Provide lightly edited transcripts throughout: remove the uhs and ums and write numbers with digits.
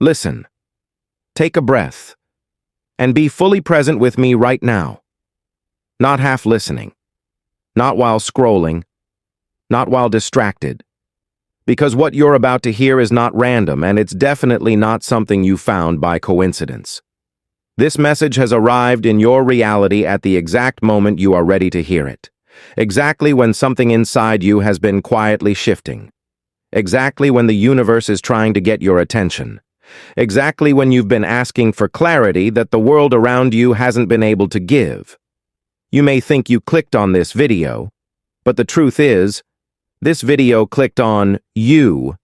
Listen, take a breath, and be fully present with me right now. Not half listening, not while scrolling, not while distracted. Because what you're about to hear is not random, and it's definitely not something you found by coincidence. This message has arrived in your reality at the exact moment you are ready to hear it. Exactly when something inside you has been quietly shifting. Exactly when the universe is trying to get your attention. Exactly when you've been asking for clarity that the world around you hasn't been able to give. You may think you clicked on this video, but the truth is, this video clicked on you,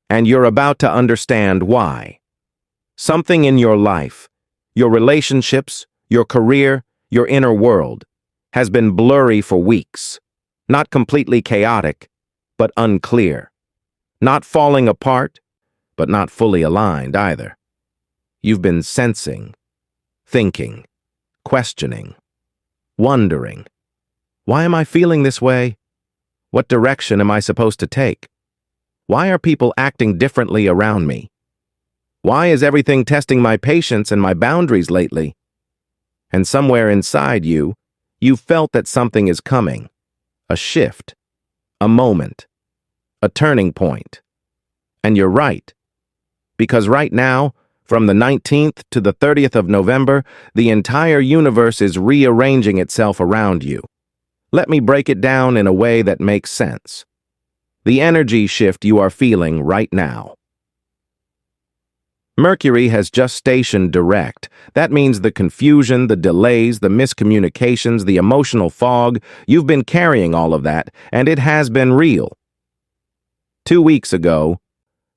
and you're about to understand why. Something in your life, your relationships, your career, your inner world, has been blurry for weeks. Not completely chaotic, but unclear. Not falling apart, but not fully aligned either. You've been sensing, thinking, questioning, wondering. Why am I feeling this way? What direction am I supposed to take? Why are people acting differently around me? Why is everything testing my patience and my boundaries lately? And somewhere inside you, you felt that something is coming. A shift, a moment, a turning point. And you're right. Because right now, from the 19th to the 30th of November, the entire universe is rearranging itself around you. Let me break it down in a way that makes sense. The energy shift you are feeling right now. Mercury has just stationed direct. That means the confusion, the delays, the miscommunications, the emotional fog, you've been carrying all of that, and it has been real. 2 weeks ago,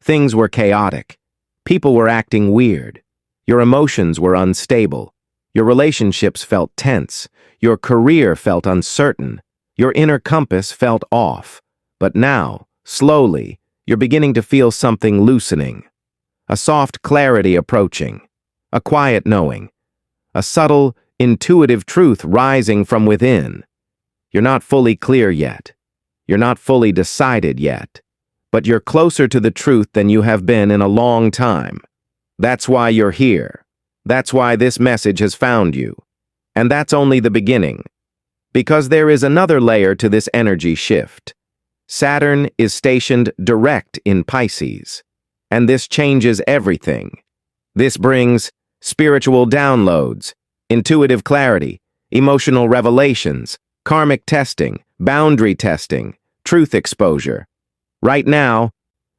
things were chaotic. People were acting weird. Your emotions were unstable. Your relationships felt tense. Your career felt uncertain. Your inner compass felt off. But now, slowly, you're beginning to feel something loosening. A soft clarity approaching. A quiet knowing. A subtle, intuitive truth rising from within. You're not fully clear yet. You're not fully decided yet. But you're closer to the truth than you have been in a long time. That's why you're here. That's why this message has found you. And that's only the beginning. Because there is another layer to this energy shift. Saturn is stationed direct in Pisces. And this changes everything. This brings spiritual downloads, intuitive clarity, emotional revelations, karmic testing, boundary testing, truth exposure. Right now,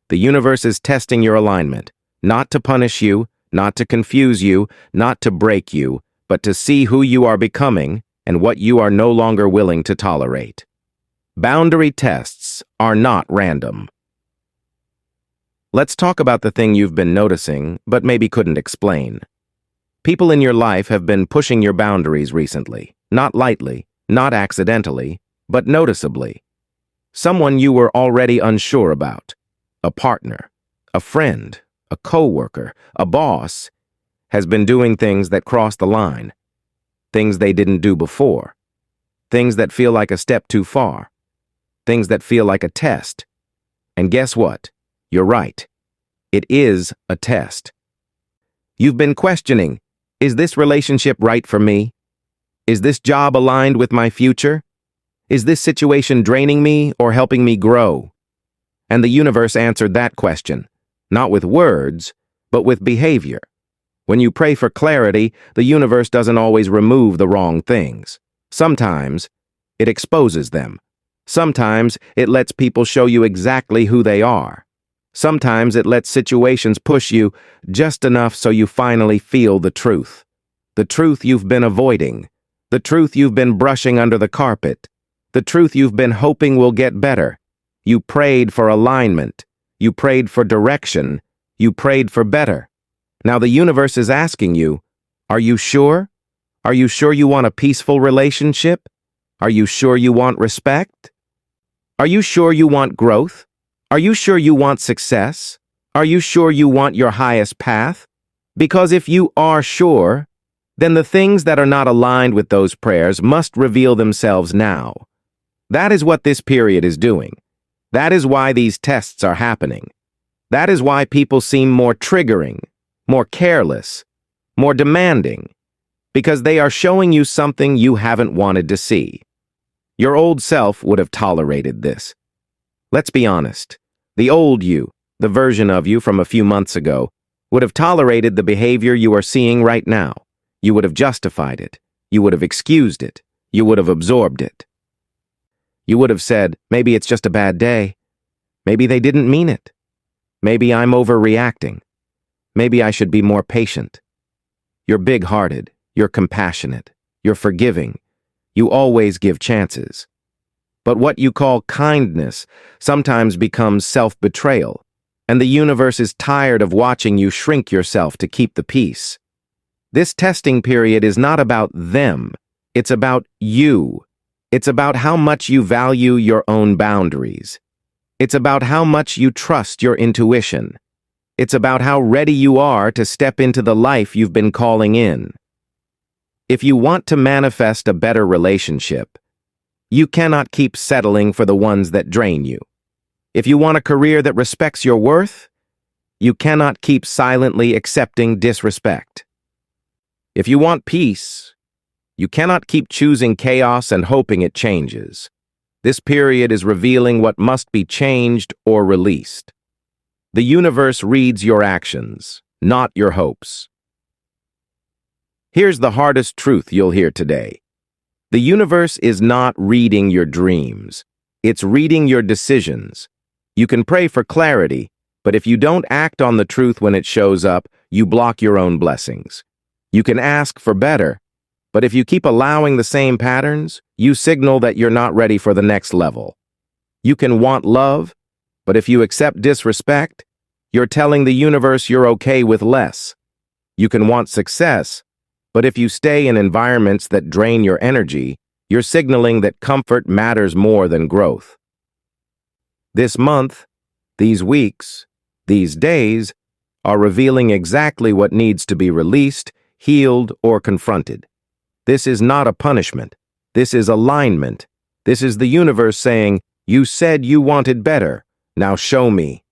the universe is testing your alignment, not to punish you, not to confuse you, not to break you, but to see who you are becoming and what you are no longer willing to tolerate. Boundary tests are not random. Let's talk about the thing you've been noticing, but maybe couldn't explain. People in your life have been pushing your boundaries recently, not lightly, not accidentally, but noticeably. Someone you were already unsure about, a partner, a friend, a coworker, a boss, has been doing things that cross the line, things they didn't do before, things that feel like a step too far, things that feel like a test. And guess what? You're right. It is a test. You've been questioning, is this relationship right for me? Is this job aligned with my future? Is this situation draining me or helping me grow? And the universe answered that question, not with words, but with behavior. When you pray for clarity, the universe doesn't always remove the wrong things. Sometimes it exposes them. Sometimes it lets people show you exactly who they are. Sometimes it lets situations push you just enough so you finally feel the truth. The truth you've been avoiding. The truth you've been brushing under the carpet. The truth you've been hoping will get better. You prayed for alignment. You prayed for direction. You prayed for better. Now the universe is asking you, are you sure? Are you sure you want a peaceful relationship? Are you sure you want respect? Are you sure you want growth? Are you sure you want success? Are you sure you want your highest path? Because if you are sure, then the things that are not aligned with those prayers must reveal themselves now. That is what this period is doing. That is why these tests are happening. That is why people seem more triggering, more careless, more demanding, because they are showing you something you haven't wanted to see. Your old self would have tolerated this. Let's be honest. The old you, the version of you from a few months ago, would have tolerated the behavior you are seeing right now. You would have justified it. You would have excused it. You would have absorbed it. You would have said, maybe it's just a bad day. Maybe they didn't mean it. Maybe I'm overreacting. Maybe I should be more patient. You're big-hearted. You're compassionate. You're forgiving. You always give chances. But what you call kindness sometimes becomes self-betrayal, and the universe is tired of watching you shrink yourself to keep the peace. This testing period is not about them. It's about you. It's about how much you value your own boundaries. It's about how much you trust your intuition. It's about how ready you are to step into the life you've been calling in. If you want to manifest a better relationship, you cannot keep settling for the ones that drain you. If you want a career that respects your worth, you cannot keep silently accepting disrespect. If you want peace, you cannot keep choosing chaos and hoping it changes. This period is revealing what must be changed or released. The universe reads your actions, not your hopes. Here's the hardest truth you'll hear today. The universe is not reading your dreams. It's reading your decisions. You can pray for clarity, but if you don't act on the truth when it shows up, you block your own blessings. You can ask for better, but if you keep allowing the same patterns, you signal that you're not ready for the next level. You can want love, but if you accept disrespect, you're telling the universe you're okay with less. You can want success, but if you stay in environments that drain your energy, you're signaling that comfort matters more than growth. This month, these weeks, these days are revealing exactly what needs to be released, healed, or confronted. This is not a punishment. This is alignment. This is the universe saying, you said you wanted better. Now show me.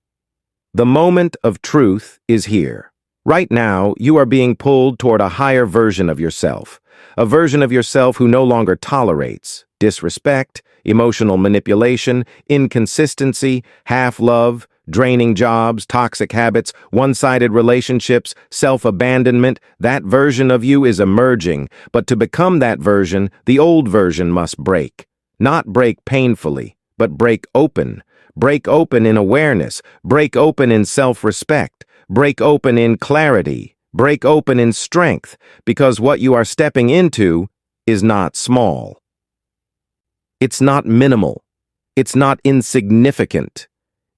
The moment of truth is here. Right now, you are being pulled toward a higher version of yourself, a version of yourself who no longer tolerates disrespect, emotional manipulation, inconsistency, half-love, draining jobs, toxic habits, one-sided relationships, self-abandonment. That version of you is emerging, but to become that version, the old version must break. Not break painfully, but break open. Break open in awareness, break open in self-respect, break open in clarity, break open in strength, because what you are stepping into is not small. It's not minimal. It's not insignificant.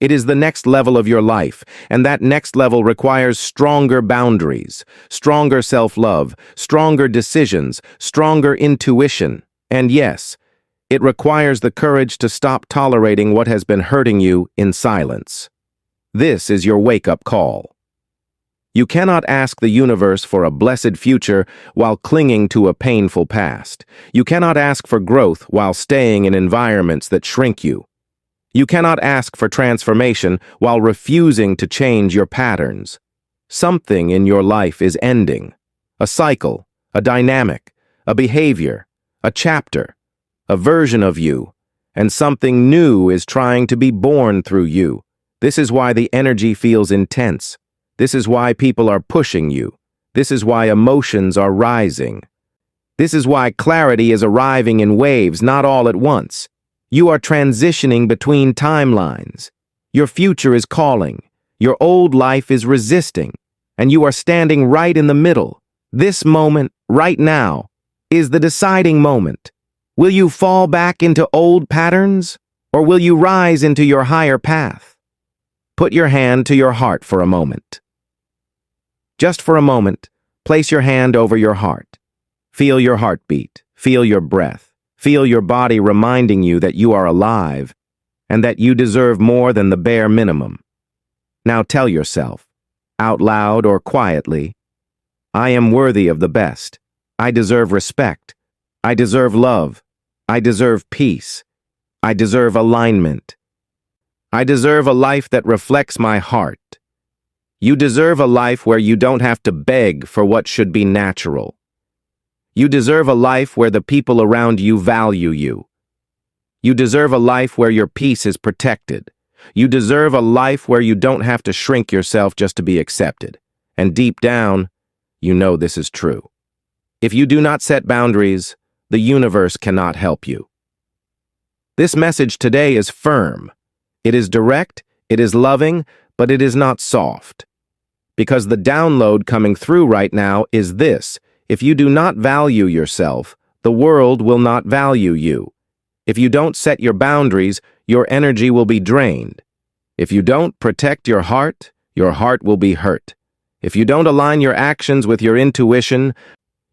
It is the next level of your life, and that next level requires stronger boundaries, stronger self-love, stronger decisions, stronger intuition, and yes, it requires the courage to stop tolerating what has been hurting you in silence. This is your wake-up call. You cannot ask the universe for a blessed future while clinging to a painful past. You cannot ask for growth while staying in environments that shrink you. You cannot ask for transformation while refusing to change your patterns. Something in your life is ending. A cycle, a dynamic, a behavior, a chapter, a version of you, and something new is trying to be born through you. This is why the energy feels intense. This is why people are pushing you. This is why emotions are rising. This is why clarity is arriving in waves, not all at once. You are transitioning between timelines. Your future is calling. Your old life is resisting. And you are standing right in the middle. This moment, right now, is the deciding moment. Will you fall back into old patterns, or will you rise into your higher path? Put your hand to your heart for a moment. Just for a moment, place your hand over your heart. Feel your heartbeat. Feel your breath. Feel your body reminding you that you are alive and that you deserve more than the bare minimum. Now tell yourself, out loud or quietly, I am worthy of the best. I deserve respect. I deserve love. I deserve peace. I deserve alignment. I deserve a life that reflects my heart. You deserve a life where you don't have to beg for what should be natural. You deserve a life where the people around you value you. You deserve a life where your peace is protected. You deserve a life where you don't have to shrink yourself just to be accepted. And deep down, you know this is true. If you do not set boundaries, the universe cannot help you. This message today is firm. It is direct, it is loving, but it is not soft. Because the download coming through right now is this: if you do not value yourself, the world will not value you. If you don't set your boundaries, your energy will be drained. If you don't protect your heart will be hurt. If you don't align your actions with your intuition,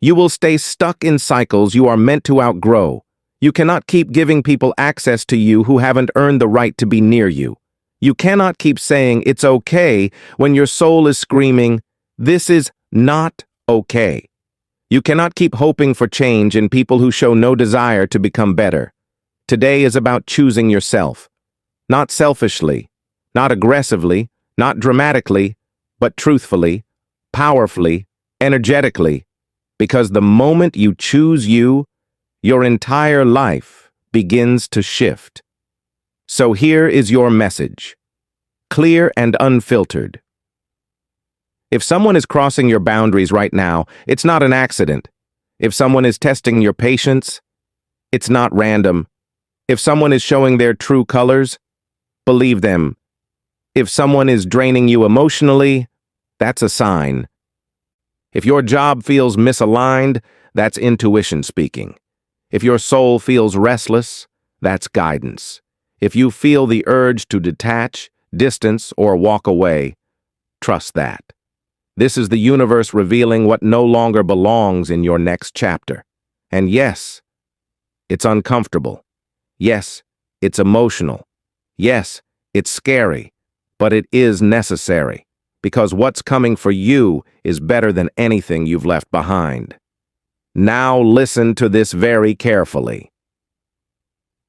you will stay stuck in cycles you are meant to outgrow. You cannot keep giving people access to you who haven't earned the right to be near you. You cannot keep saying it's okay when your soul is screaming, this is not okay. You cannot keep hoping for change in people who show no desire to become better. Today is about choosing yourself. Not selfishly, not aggressively, not dramatically, but truthfully, powerfully, energetically. Because the moment you choose you, your entire life begins to shift. So here is your message, clear and unfiltered. If someone is crossing your boundaries right now, it's not an accident. If someone is testing your patience, it's not random. If someone is showing their true colors, believe them. If someone is draining you emotionally, that's a sign. If your job feels misaligned, that's intuition speaking. If your soul feels restless, that's guidance. If you feel the urge to detach, distance, or walk away, trust that. This is the universe revealing what no longer belongs in your next chapter. And yes, it's uncomfortable. Yes, it's emotional. Yes, it's scary, but it is necessary, because what's coming for you is better than anything you've left behind. Now listen to this very carefully.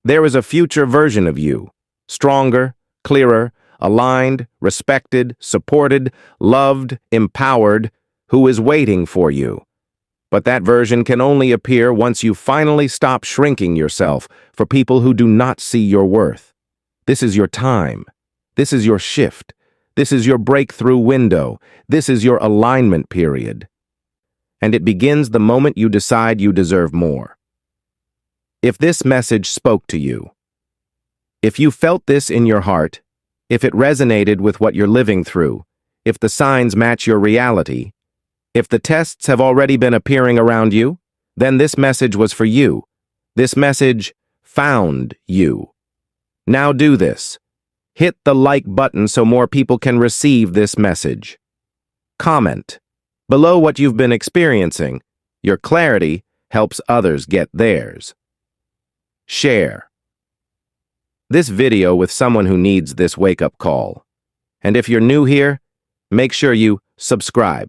There is a future version of you, stronger, clearer, aligned, respected, supported, loved, empowered, who is waiting for you. But that version can only appear once you finally stop shrinking yourself for people who do not see your worth. This is your time. This is your shift. This is your breakthrough window. This is your alignment period. And it begins the moment you decide you deserve more. If this message spoke to you, if you felt this in your heart, if it resonated with what you're living through, if the signs match your reality, if the tests have already been appearing around you, then this message was for you. This message found you. Now do this. Hit the like button so more people can receive this message. Comment below what you've been experiencing. Your clarity helps others get theirs. Share this video with someone who needs this wake-up call. And if you're new here, make sure you subscribe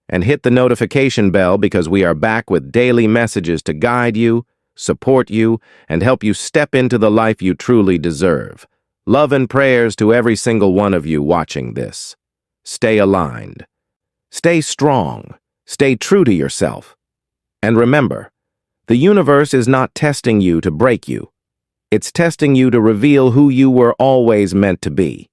and hit the notification bell, because we are back with daily messages to guide you, support you, and help you step into the life you truly deserve. Love and prayers to every single one of you watching this. Stay aligned. Stay strong. Stay true to yourself. And remember, the universe is not testing you to break you. It's testing you to reveal who you were always meant to be.